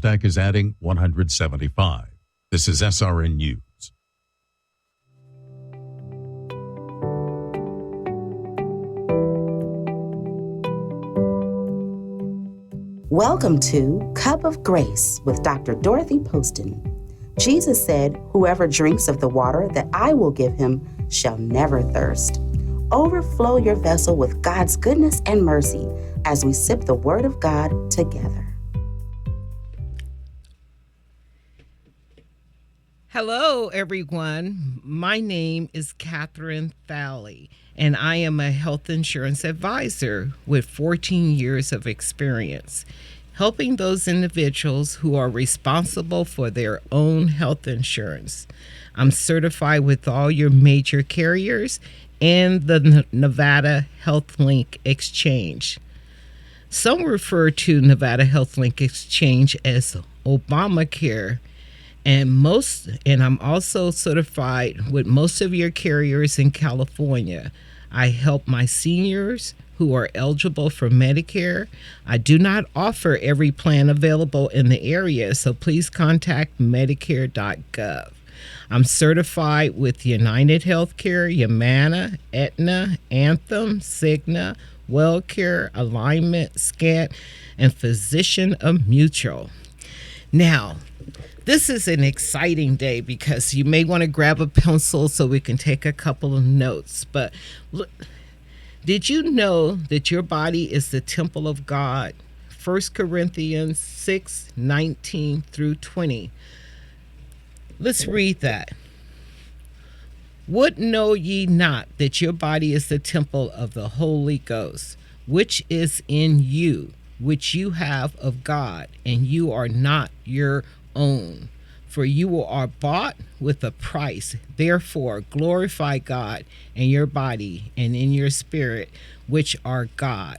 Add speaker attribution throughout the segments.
Speaker 1: NASDAQ is adding 175. This is SRN News.
Speaker 2: Welcome to Cup of Grace with Dr. Dorothy Poston. Jesus said, "Whoever drinks of the water that I will give him shall never thirst." Overflow your vessel with God's goodness and mercy as we sip the Word of God together.
Speaker 3: Hello, everyone. My name is Catherine Thalley, and I am a health insurance advisor with 14 years of experience, helping those individuals who are responsible for their own health insurance. I'm certified with all your major carriers and the Nevada Health Link Exchange. Some refer to Nevada Health Link Exchange as Obamacare. And I'm also certified with most of your carriers in California. I help my seniors who are eligible for Medicare. I do not offer every plan available in the area, so please contact Medicare.gov. I'm certified with United Healthcare, Humana, Aetna, Anthem, Cigna, WellCare, Alignment, Scant, and Physician of Mutual. Now, this is an exciting day because you may want to grab a pencil so we can take a couple of notes. But look, did you know that your body is the temple of God? 1 Corinthians 6:19 through 20. Let's read that. What know ye not that your body is the temple of the Holy Ghost, which is in you, which you have of God, and you are not your own? For you are bought with a price. Therefore, glorify God in your body and in your spirit, which are God.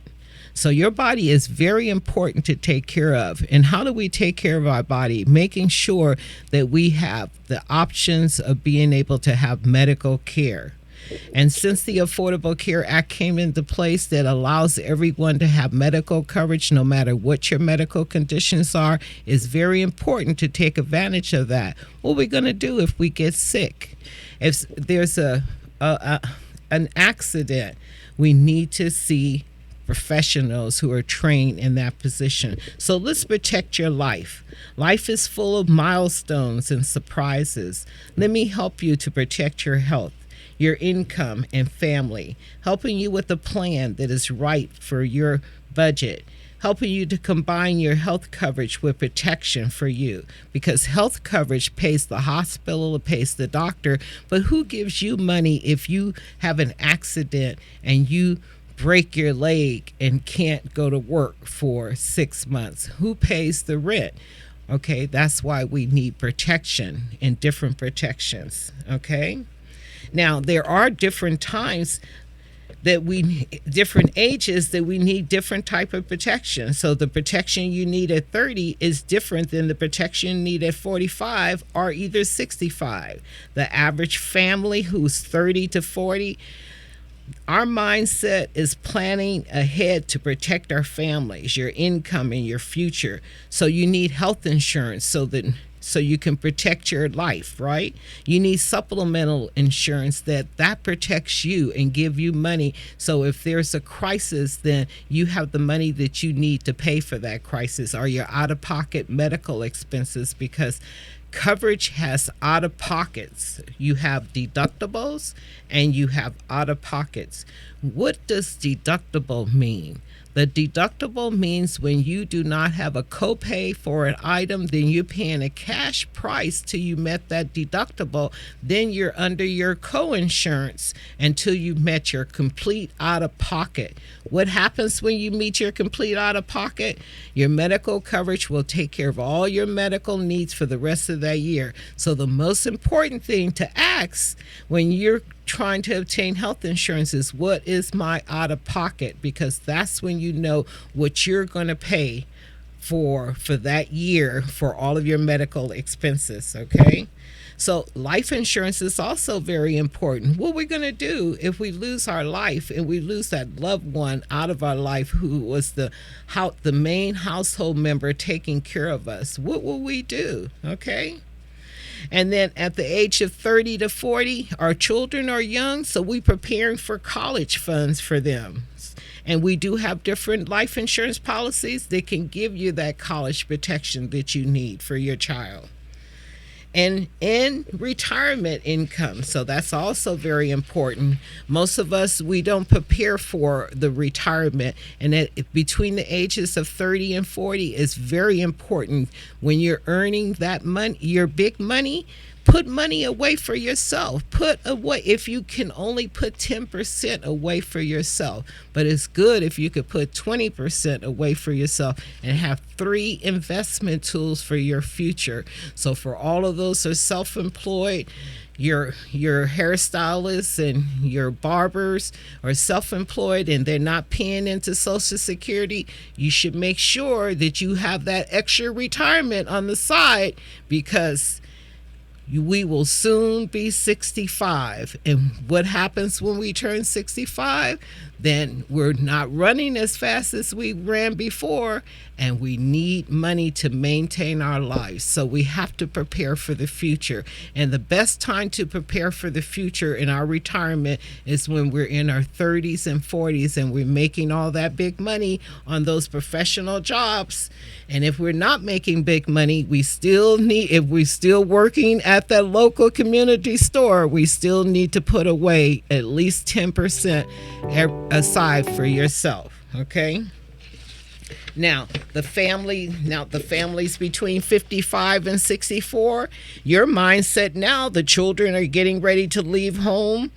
Speaker 3: So your body is very important to take care of. And how do we take care of our body? Making sure that we have the options of being able to have medical care. And since the Affordable Care Act came into place that allows everyone to have medical coverage no matter what your medical conditions are, it's very important to take advantage of that. What are we going to do if we get sick? If there's an accident, we need to see professionals who are trained in that position. So let's protect your life. Life is full of milestones and surprises. Let me help you to protect your health, your income, and family, helping you with a plan that is right for your budget, helping you to combine your health coverage with protection for you, because health coverage pays the hospital, it pays the doctor, but who gives you money if you have an accident and you break your leg and can't go to work for 6 months? Who pays the rent? Okay, that's why we need protection and different protections, okay? Now, there are different times that different ages that we need different type of protection. So the protection you need at 30 is different than the protection you need at 45 or either 65. The average family who's 30 to 40, our mindset is planning ahead to protect our families, your income, and your future. So you need health insurance so you can protect your life, right? You need supplemental insurance that protects you and give you money. So if there's a crisis, then you have the money that you need to pay for that crisis or your out-of-pocket medical expenses, because coverage has out-of-pockets. You have deductibles and you have out-of-pockets. What does deductible mean? The deductible means when you do not have a copay for an item, then you're paying a cash price till you met that deductible. Then you're under your co-insurance until you met your complete out-of-pocket. What happens when you meet your complete out-of-pocket? Your medical coverage will take care of all your medical needs for the rest of that year. So the most important thing to ask when you're trying to obtain health insurance is, what is my out-of-pocket? Because that's when you know what you're going to pay for that year for all of your medical expenses, okay? So life insurance is also very important. What we're going to do if we lose our life and we lose that loved one out of our life who was the main household member taking care of us, what will we do? Okay. And then at the age of 30 to 40, our children are young, so we're preparing for college funds for them. And we do have different life insurance policies that can give you that college protection that you need for your child. And in retirement income, so that's also very important. Most of us, we don't prepare for the retirement, and between the ages of 30 and 40 is very important. When you're earning that money, your big money, put money away for yourself. Put away, if you can only put 10% away for yourself, but it's good if you could put 20% away for yourself and have 3 investment tools for your future. So for all of those who are self-employed, your hairstylists and your barbers are self-employed and they're not paying into Social Security, you should make sure that you have that extra retirement on the side, because we will soon be 65. And what happens when we turn 65? Then we're not running as fast as we ran before, and we need money to maintain our lives. So we have to prepare for the future. And the best time to prepare for the future in our retirement is when we're in our 30s and 40s and we're making all that big money on those professional jobs. And if we're not making big money, we still need, if we're still working at that local community store, we still need to put away at least 10% aside for yourself. Okay. Now the families between 55 and 64, your mindset now, the children are getting ready to leave home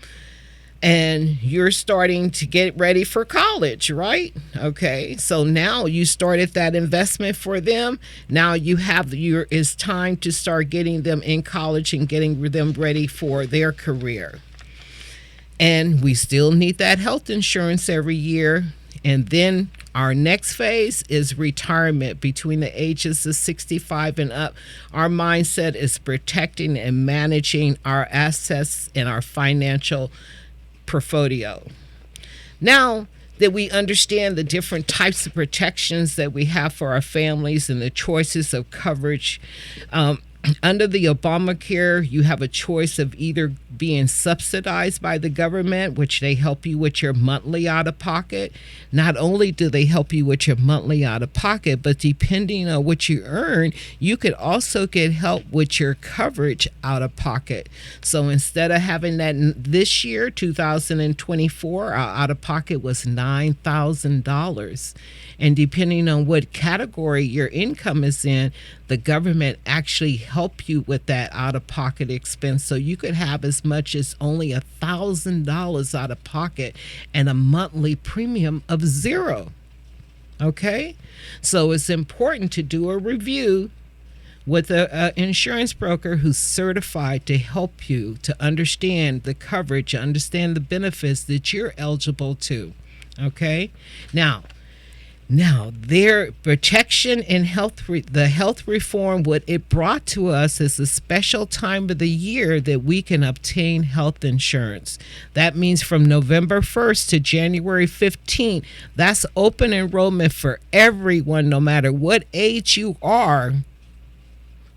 Speaker 3: and you're starting to get ready for college, right? Okay. So now you started that investment for them. Now it's time to start getting them in college and getting them ready for their career. And we still need that health insurance every year. And then our next phase is retirement between the ages of 65 and up. Our mindset is protecting and managing our assets and our financial portfolio. Now that we understand the different types of protections that we have for our families and the choices of coverage, under the Obamacare, you have a choice of either being subsidized by the government, which they help you with your monthly out-of-pocket. Not only do they help you with your monthly out-of-pocket, but depending on what you earn, you could also get help with your coverage out-of-pocket. So instead of having that this year, 2024, our out-of-pocket was $9,000. And depending on what category your income is in, the government actually help you with that out-of-pocket expense. So you could have as much as only $1,000 out of pocket and a monthly premium of $0. Okay? So it's important to do a review with an insurance broker who's certified to help you to understand the coverage, understand the benefits that you're eligible to. Okay? Now, their protection and the health reform, what it brought to us is a special time of the year that we can obtain health insurance. That means from November 1st to January 15th, that's open enrollment for everyone, no matter what age you are,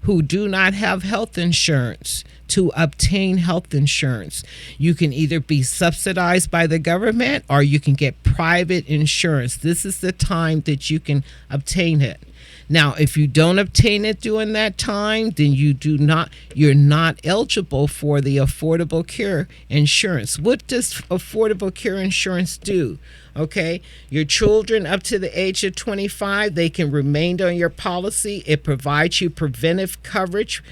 Speaker 3: who do not have health insurance, to obtain health insurance. You can either be subsidized by the government or you can get private insurance. This is the time that you can obtain it. Now, if you don't obtain it during that time, then you're not eligible for the Affordable Care Insurance. What does Affordable Care Insurance do? Okay, your children up to the age of 25, they can remain on your policy. It provides you preventive coverage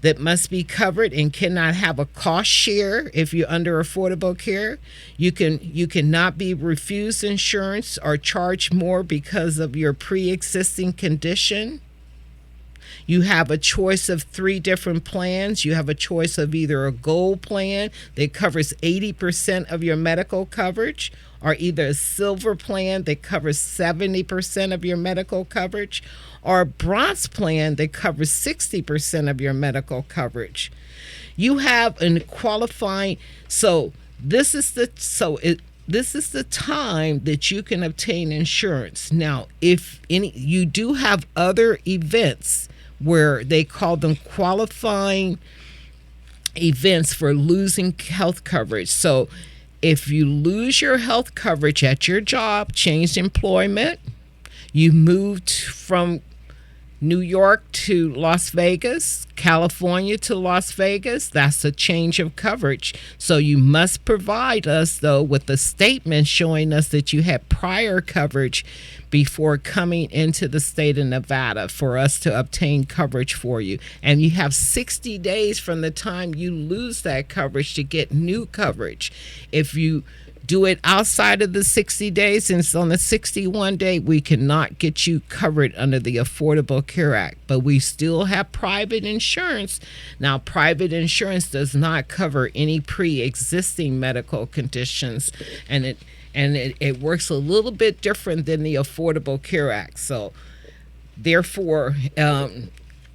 Speaker 3: that must be covered and cannot have a cost share if you're under affordable care. You cannot be refused insurance or charged more because of your pre-existing condition. You have a choice of 3 different plans. You have a choice of either a gold plan that covers 80% of your medical coverage, or either a silver plan that covers 70% of your medical coverage, or a bronze plan that covers 60% of your medical coverage. You have a qualifying, this is the time that you can obtain insurance. Now, if you do have other events where they call them qualifying events for losing health coverage. So if you lose your health coverage at your job, changed employment, you moved from New York to Las Vegas, California to Las Vegas, that's a change of coverage. So you must provide us, though, with a statement showing us that you had prior coverage before coming into the state of Nevada for us to obtain coverage for you. And you have 60 days from the time you lose that coverage to get new coverage. If you do it outside of the 60 days, and it's on the 61 day, we cannot get you covered under the Affordable Care Act. But we still have private insurance. Now, private insurance does not cover any pre-existing medical conditions, and it works a little bit different than the Affordable Care Act. So therefore,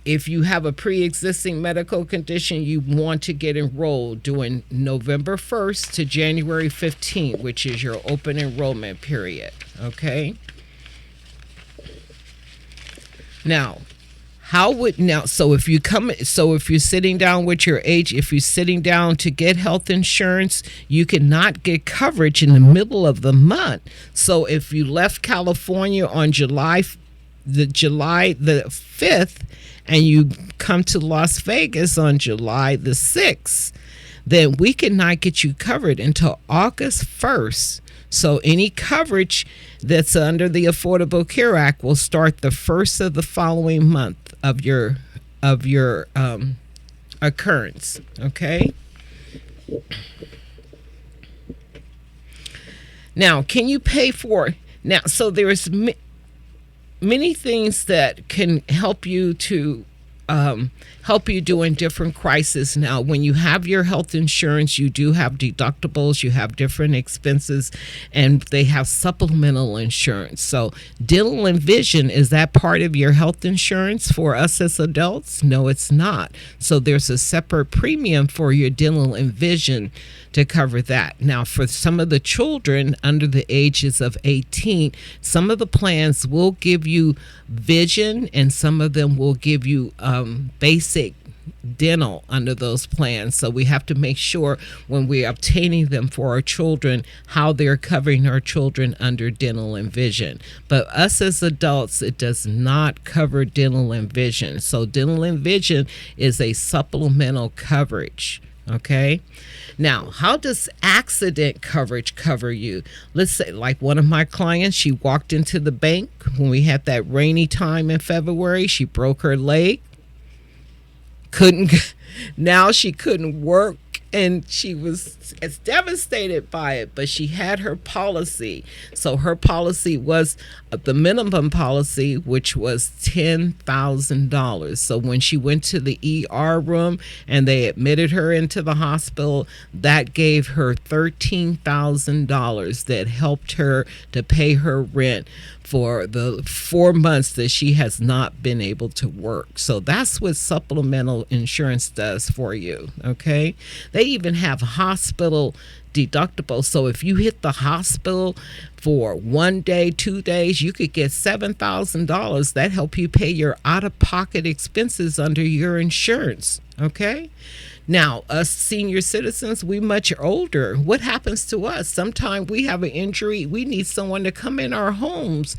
Speaker 3: if you have a pre-existing medical condition, you want to get enrolled during November 1st to January 15th, which is your open enrollment period. Okay. Now, if you're sitting down with your agent, if you're sitting down to get health insurance, you cannot get coverage in the middle of the month. So if you left California on July the 5th, and you come to Las Vegas on July the 6th, then we cannot get you covered until August 1st. So any coverage that's under the Affordable Care Act will start the first of the following month of your occurrence. Okay. Now, can you pay for it? Now, so there's many things that can help you during different crises. Now, when you have your health insurance, you do have deductibles, you have different expenses, and they have supplemental insurance. So dental and vision, is that part of your health insurance for us as adults? No, it's not. So there's a separate premium for your dental and vision to cover that. Now, for some of the children under the ages of 18, some of the plans will give you vision, and some of them will give you basic dental under those plans. So we have to make sure when we're obtaining them for our children how they're covering our children under dental and vision. But us as adults, it does not cover dental and vision. So dental and vision is a supplemental coverage. Okay. Now, how does accident coverage cover you? Let's say, like one of my clients, she walked into the bank when we had that rainy time in February. She broke her leg. Now she couldn't work, and she was as devastated by it, but she had her policy. So her policy was the minimum policy, which was $10,000. So when she went to the ER room and they admitted her into the hospital, that gave her $13,000 that helped her to pay her rent for the 4 months that she has not been able to work. So that's what supplemental insurance does for you. Okay. They even have hospital deductible. So if you hit the hospital for 1 day, 2 days, you could get $7,000. That help you pay your out-of-pocket expenses under your insurance. Okay. Now, us senior citizens, we much older. What happens to us? Sometimes we have an injury. We need someone to come in our homes.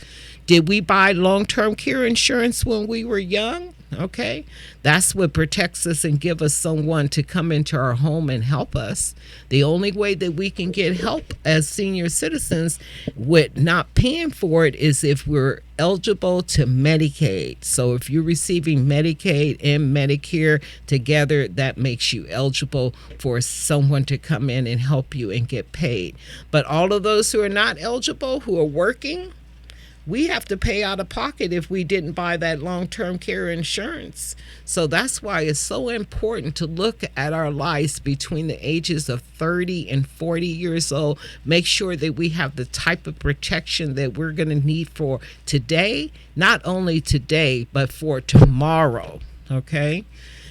Speaker 3: Did we buy long-term care insurance when we were young? Okay. That's what protects us and give us someone to come into our home and help us. The only way that we can get help as senior citizens with not paying for it is if we're eligible to Medicaid. So if you're receiving Medicaid and Medicare together, that makes you eligible for someone to come in and help you and get paid. But all of those who are not eligible, who are working, we have to pay out of pocket if we didn't buy that long-term care insurance. So that's why it's so important to look at our lives between the ages of 30 and 40 years old. Make sure that we have the type of protection that we're going to need for today, not only today, but for tomorrow. Okay?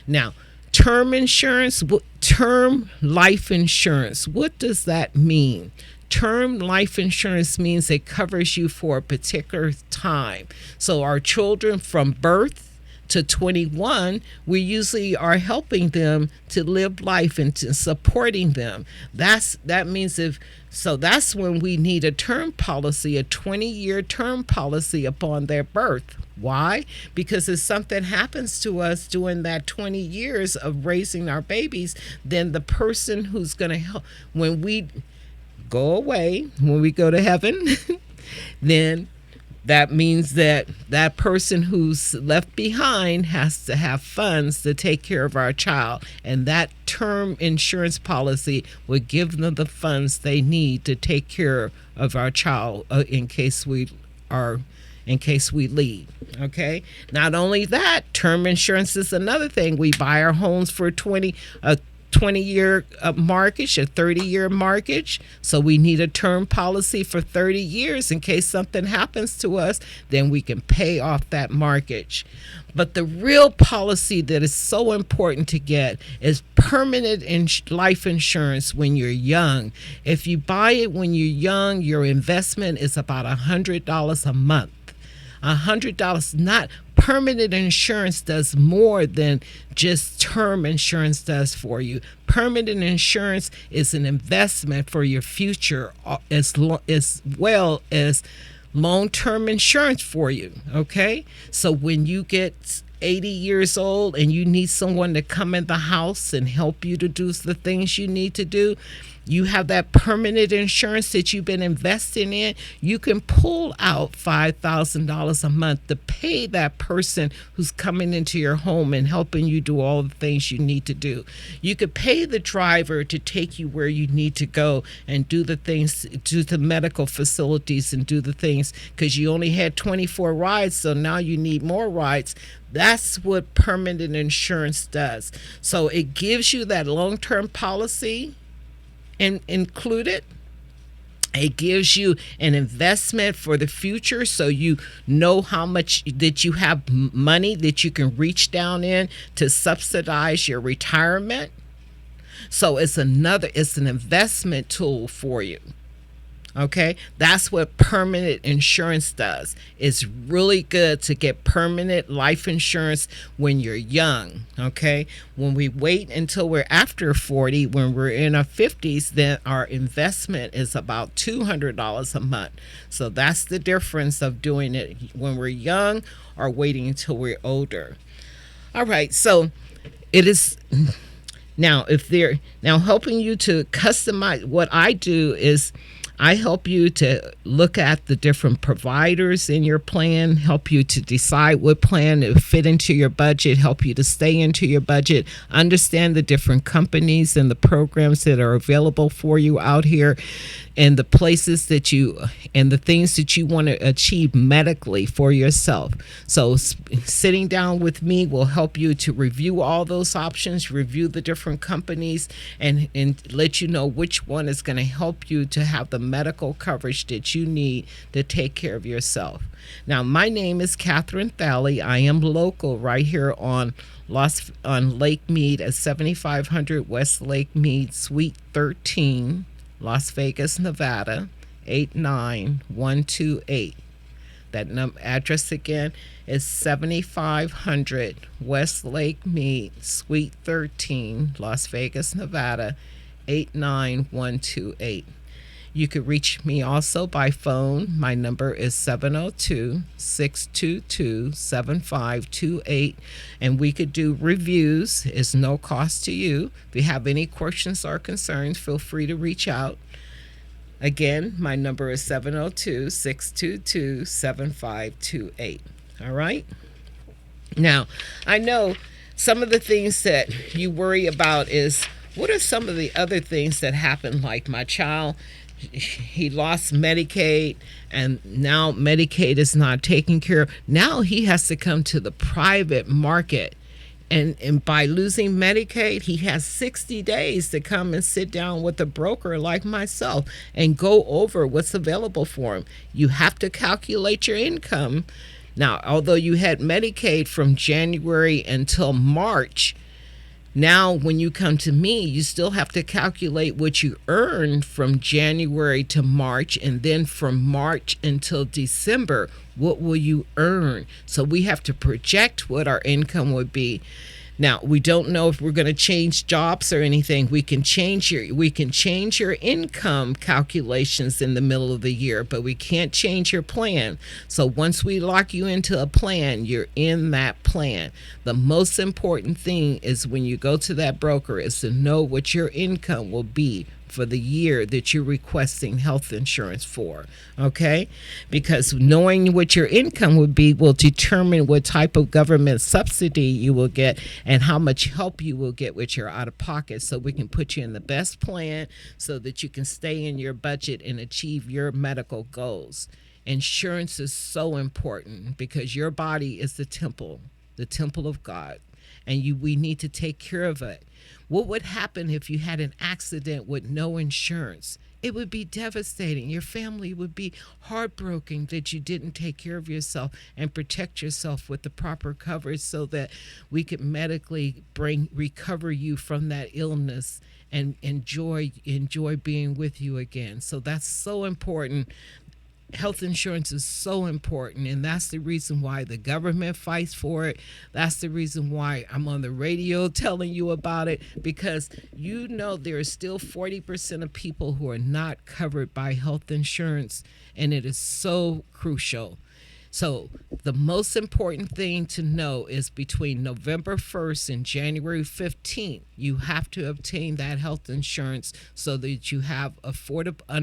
Speaker 3: Now, term insurance, term life insurance, what does that mean? Term life insurance means it covers you for a particular time. So our children from birth to 21, we usually are helping them to live life and to supporting them. That means that's when we need a term policy, a 20-year term policy upon their birth. Why? Because if something happens to us during that 20 years of raising our babies, then the person who's going to help, when we go away, when we go to heaven, then that means that that person who's left behind has to have funds to take care of our child. And that term insurance policy would give them the funds they need to take care of our child in case we leave. Okay. Not only that, term insurance is another thing. We buy our homes for 20-year mortgage, a 30-year mortgage. So we need a term policy for 30 years in case something happens to us, then we can pay off that mortgage. But the real policy that is so important to get is permanent life insurance when you're young. If you buy it when you're young, your investment is about $100 a month. $100. Not permanent insurance does more than just term insurance does for you. Permanent insurance is an investment for your future as well as long-term insurance for you. Okay, so when you get 80 years old and you need someone to come in the house and help you to do the things you need to do, you have that permanent insurance that you've been investing in. You can pull out $5,000 a month to pay that person who's coming into your home and helping you do all the things you need to do. You could pay the driver to take you where you need to go and do the things, do the medical facilities and do the things, because you only had 24 rides, so now you need more rides. That's what permanent insurance does. So it gives you that long-term policy and included. It gives you an investment for the future, so you know how much that you have money that you can reach down in to subsidize your retirement. So it's an investment tool for you. Okay, that's what permanent insurance does. It's really good to get permanent life insurance when you're young. Okay, when we wait until we're after 40, when we're in our 50s, then our investment is about $200 a month. So that's the difference of doing it when we're young or waiting until we're older. All right, so it is. Now, if they're now helping you to customize, what I do is I help you to look at the different providers in your plan, help you to decide what plan to fit into your budget, help you to stay into your budget, understand the different companies and the programs that are available for you out here, and the places that you and the things that you want to achieve medically for yourself. So sitting down with me will help you to review all those options, review the different companies, and let you know which one is going to help you to have the medical coverage that you need to take care of yourself. Now, my name is Catherine Thalley. I am local right here on Lake Mead at 7500 West Lake Mead, Suite 13, Las Vegas, Nevada, 89128. That address again is 7500 West Lake Mead, Suite 13, Las Vegas, Nevada, 89128. You could reach me also by phone. My number is 702-622-7528, and we could do reviews. It's no cost to you. If you have any questions or concerns, feel free to reach out. Again, my number is 702-622-7528. All right? Now, I know some of the things that you worry about is, what are some of the other things that happen, like my child he lost Medicaid, and now Medicaid is not taking care of. Now he has to come to the private market. And by losing Medicaid, he has 60 days to come and sit down with a broker like myself and go over what's available for him. You have to calculate your income. Now, although you had Medicaid from January until March, now when you come to me, you still have to calculate what you earned from January to March, and then from March until December, what will you earn? So we have to project what our income would be. Now, we don't know if we're going to change jobs or anything. We can change your income calculations in the middle of the year, but we can't change your plan. So once we lock you into a plan, you're in that plan. The most important thing is when you go to that broker is to know what your income will be for the year that you're requesting health insurance for, okay? Because knowing what your income would be will determine what type of government subsidy you will get and how much help you will get with your out-of-pocket, so we can put you in the best plan so that you can stay in your budget and achieve your medical goals. Insurance is so important because your body is the temple of God, and we need to take care of it. What would happen if you had an accident with no insurance? It would be devastating. Your family would be heartbroken that you didn't take care of yourself and protect yourself with the proper coverage so that we could medically recover you from that illness and enjoy being with you again. So that's so important. Health insurance is so important, and that's the reason why the government fights for it. That's the reason why I'm on the radio telling you about it, because there are still 40% of people who are not covered by health insurance, and it is so crucial. So the most important thing to know is between November 1st and January 15th, you have to obtain that health insurance so that you have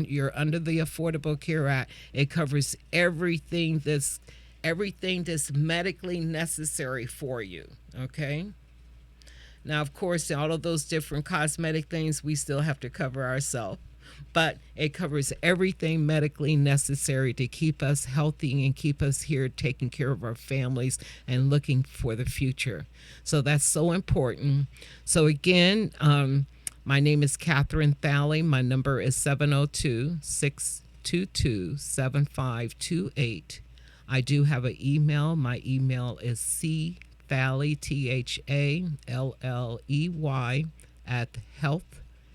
Speaker 3: you're under the Affordable Care Act. It covers everything that's medically necessary for you, okay? Now, of course, all of those different cosmetic things we still have to cover ourselves, but it covers everything medically necessary to keep us healthy and keep us here taking care of our families and looking for the future. So that's so important. So again, my name is Catherine Thalley. My number is 702-622-7528. I do have an email. My email is cthalley, THALLEY, at health,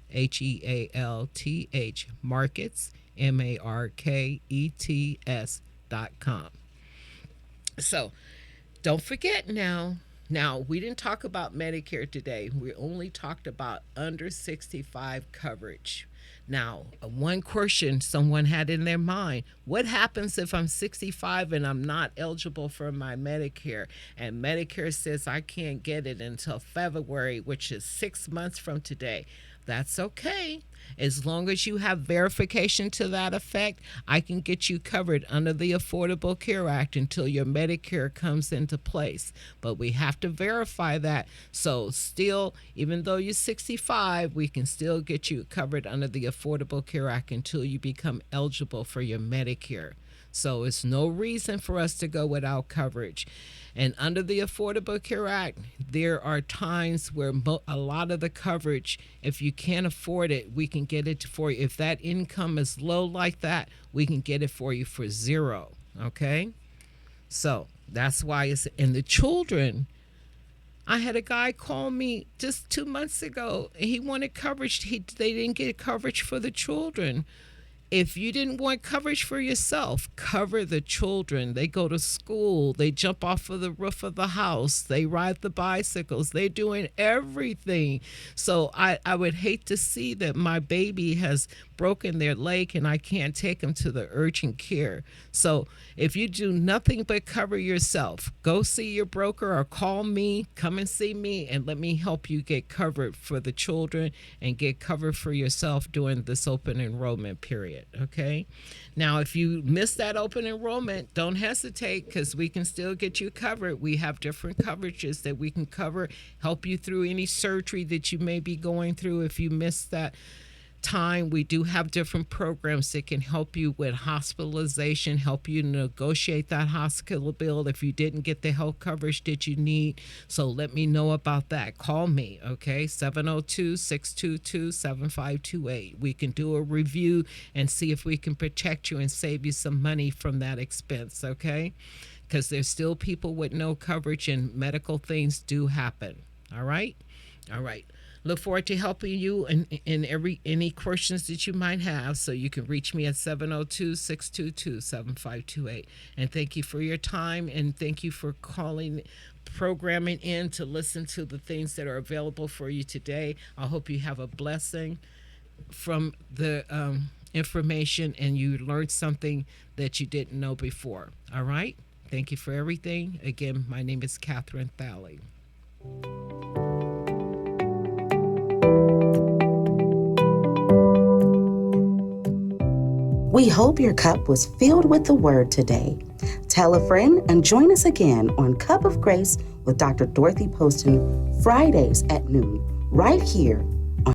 Speaker 3: HEALTH, markets, MARKETS.com. So don't forget now, we didn't talk about Medicare today. We only talked about under 65 coverage. Now, one question someone had in their mind: what happens if I'm 65 and I'm not eligible for my Medicare? And Medicare says I can't get it until February, which is 6 months from today. That's okay. As long as you have verification to that effect, I can get you covered under the Affordable Care Act until your Medicare comes into place. But we have to verify that. So still, even though you're 65, we can still get you covered under the Affordable Care Act until you become eligible for your Medicare. So it's no reason for us to go without coverage. And under the Affordable Care Act, there are times where a lot of the coverage, if you can't afford it, we can get it for you. If that income is low like that, we can get it for you for $0, okay? So that's why it's in the children. I had a guy call me just 2 months ago. He wanted coverage. They didn't get coverage for the children. If you didn't want coverage for yourself, cover the children. They go to school. They jump off of the roof of the house. They ride the bicycles. They're doing everything. So I would hate to see that my baby has broken their leg and I can't take them to the urgent care. So if you do nothing but cover yourself, go see your broker or call me, come and see me, and let me help you get covered for the children and get covered for yourself during this open enrollment period, okay? Now, if you miss that open enrollment, don't hesitate, because we can still get you covered. We have different coverages that we can cover, help you through any surgery that you may be going through if you miss that time, we do have different programs that can help you with hospitalization, help you negotiate that hospital bill if you didn't get the health coverage that you need. So let me know about that. Call me, okay? 702-622-7528. We can do a review and see if we can protect you and save you some money from that expense, okay? Because there's still people with no coverage and medical things do happen. All right? All right. Look forward to helping you in any questions that you might have. So you can reach me at 702-622-7528. And thank you for your time, and thank you for programming in to listen to the things that are available for you today. I hope you have a blessing from the information and you learned something that you didn't know before. All right? Thank you for everything. Again, my name is Catherine Thalley.
Speaker 2: We hope your cup was filled with the word today. Tell a friend and join us again on Cup of Grace with Dr. Dorothy Poston, Fridays at noon, right here